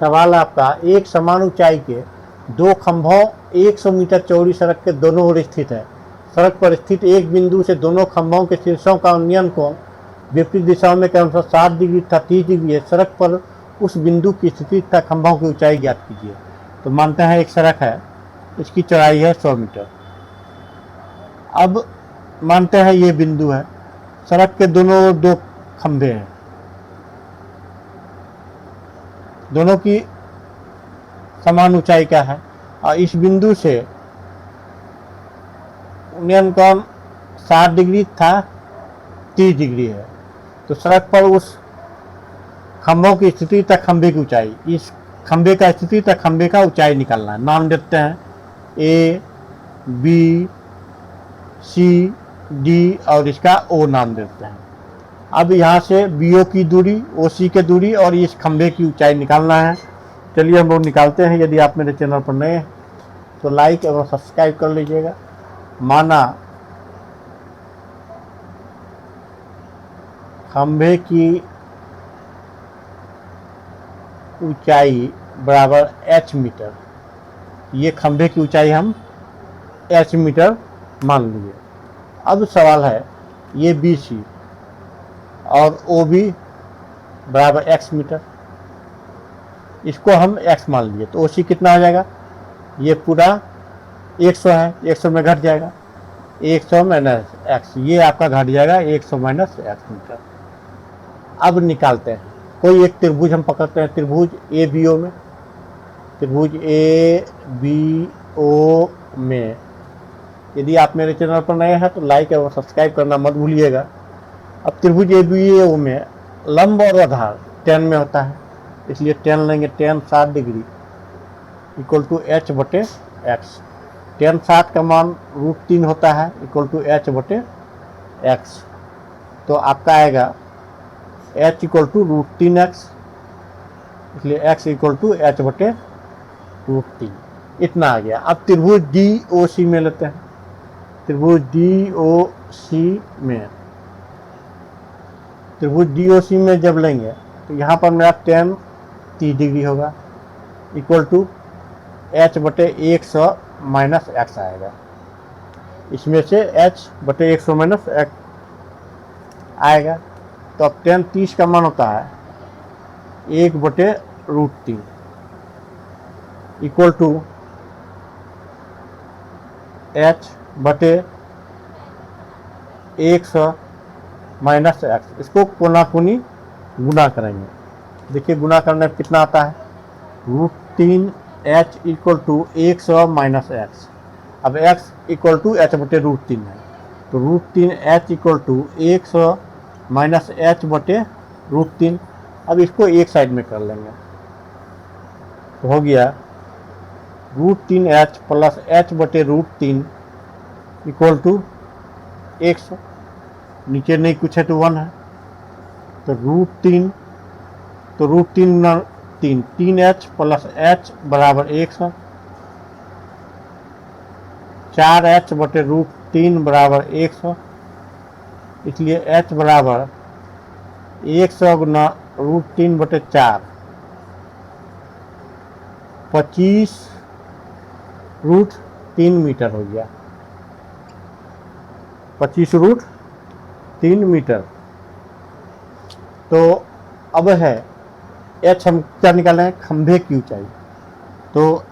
सवाल आपका, एक समान ऊंचाई के दो खंभों 100 मीटर चौड़ी सड़क के दोनों ओर स्थित है। सड़क पर स्थित एक बिंदु से दोनों खंभों के शीर्षों का उन्नयन कोण विपरीत दिशाओं में क्रमशः 60 डिग्री तथा 30 डिग्री है। सड़क पर उस बिंदु की स्थिति तथा खंभों की ऊंचाई ज्ञात कीजिए। तो मानते हैं एक सड़क है, इसकी चौड़ाई है 100 मीटर। अब मानते हैं ये बिंदु है, सड़क के दोनों ओर दो खंभे हैं, दोनों की समान ऊंचाई क्या है, और इस बिंदु से उन्नयन कोण 60 डिग्री था 30 डिग्री है। तो सड़क पर उस खंभों की स्थिति तक खंभे की ऊंचाई, इस खंभे का स्थिति तक खंभे का ऊंचाई निकालना है। नाम देते हैं ए, बी, सी, डी और इसका ओ नाम देते हैं। अब यहाँ से बीओ की दूरी, ओ सी की दूरी और इस खंभे की ऊंचाई निकालना है। चलिए हम लोग निकालते हैं। यदि आप मेरे चैनल पर नए हैं तो लाइक एवं सब्सक्राइब कर लीजिएगा। माना खंभे की ऊंचाई बराबर h मीटर, ये खंभे की ऊंचाई हम h मीटर मान लिए। अब सवाल है, ये बी सी और ओ बी बराबर x मीटर, इसको हम x मान लिए। तो ओ सी कितना हो जाएगा, ये पूरा 100 है, 100 में घट जाएगा, 100 माइनस x, ये आपका घट जाएगा 100 माइनस x मीटर। अब निकालते हैं, कोई एक त्रिभुज हम पकड़ते हैं, त्रिभुज ए बी ओ में, त्रिभुज ए बी ओ में। यदि आप मेरे चैनल पर नए हैं तो लाइक और सब्सक्राइब करना मत भूलिएगा। अब त्रिभुज ए बी ओ में लंब और आधार 10 में होता है, इसलिए 10 लेंगे, 10 60 डिग्री इक्वल टू h बटे एक्स। 10 60 का मान √3 होता है इक्वल टू h बटे एक्स। तो आपका आएगा h इक्वल टू √3x, इसलिए x इक्वल टू h बटे √3, इतना आ गया। अब त्रिभुज डी ओ सी में लेते हैं, त्रिभुज डी ओ सी में, त्रिभुज डी ओ सी में जब लेंगे तो यहाँ पर मेरा 10 30 डिग्री होगा इक्वल टू h बटे 100 माइनस एक्स आएगा। इसमें से h बटे 100 माइनस एक्स आएगा। तो अब 10 30 का मान होता है 1 बटे √3 इक्वल टू h बटे 100 माइनस एक्स। इसको कोना कोनी गुना करेंगे, देखिए गुना करने में कितना आता है, √3h equal to 100 minus x. अब x इक्वल टू h बटे √3 है, तो √3h equal to 100 minus h बटे √3। अब इसको एक साइड में कर लेंगे तो हो गया √3h प्लस h बटे √3 इक्वल टू 100, नीचे नहीं कुछ है तो 1 है, तो √3, तो √3 3h प्लस h बराबर 100, 4h बटे √3 बराबर 100, इसलिए h बराबर 100 गुना √3 बटे 4, 25 √3 मीटर हो गया, 25 √3 मीटर। तो अब है h हम क्या निकाले हैं, खंभे की ऊंचाई। तो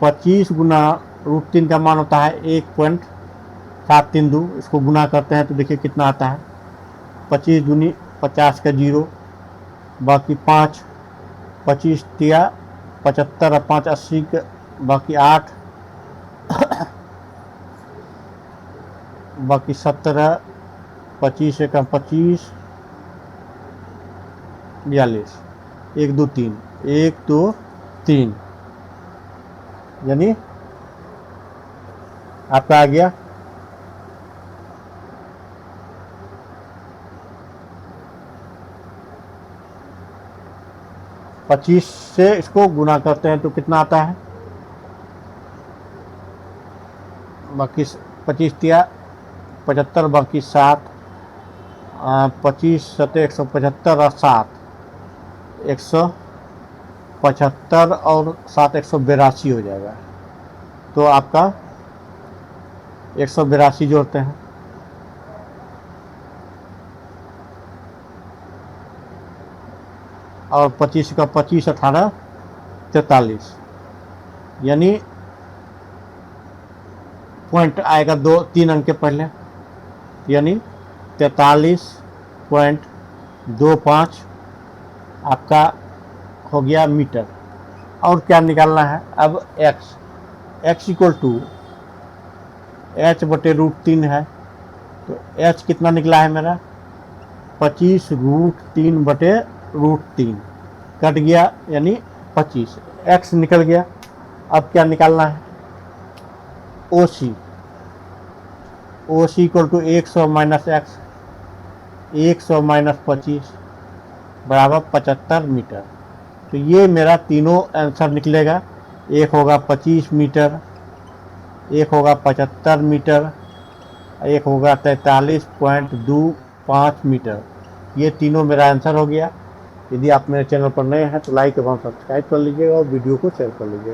25 गुना √3 का मान होता है 1.732, इसको गुना करते हैं तो देखिए कितना आता है, 25 दूनी 50 का 0, बाकी 5, 25 तिया 75 और 5 80 का, बाकी 8 बाकी 17, 25 का 25, 42, 1 2 3, 1 2 3, यानी आपका आ गया 25 से इसको गुना करते हैं तो कितना आता है, बाकी 25 तिया 75, बाकी 7, 25 7 175 और 7 100 75 और 7 182 हो जाएगा। तो आपका 182 जोड़ते हैं, और 25 का 25 18 43, यानी पॉइंट आएगा 2-3 अंक के पहले, यानी 43.25 आपका हो गया मीटर। और क्या निकालना है अब? x इक्वल टू h/√3 है, तो h कितना निकला है मेरा? 25√3/√3 कट गया, यानी 25, x निकल गया। अब क्या निकालना है? OC equal to 100 minus x, 100 minus 25 बराबर 75 मीटर। तो ये मेरा तीनों आंसर निकलेगा। एक होगा 25 मीटर, एक होगा 75 मीटर, एक होगा 43.25 मीटर। ये तीनों मेरा आंसर हो गया। यदि आप मेरे चैनल पर नए हैं तो लाइक एवं सब्सक्राइब कर लीजिएगा और वीडियो को शेयर कर लीजिएगा।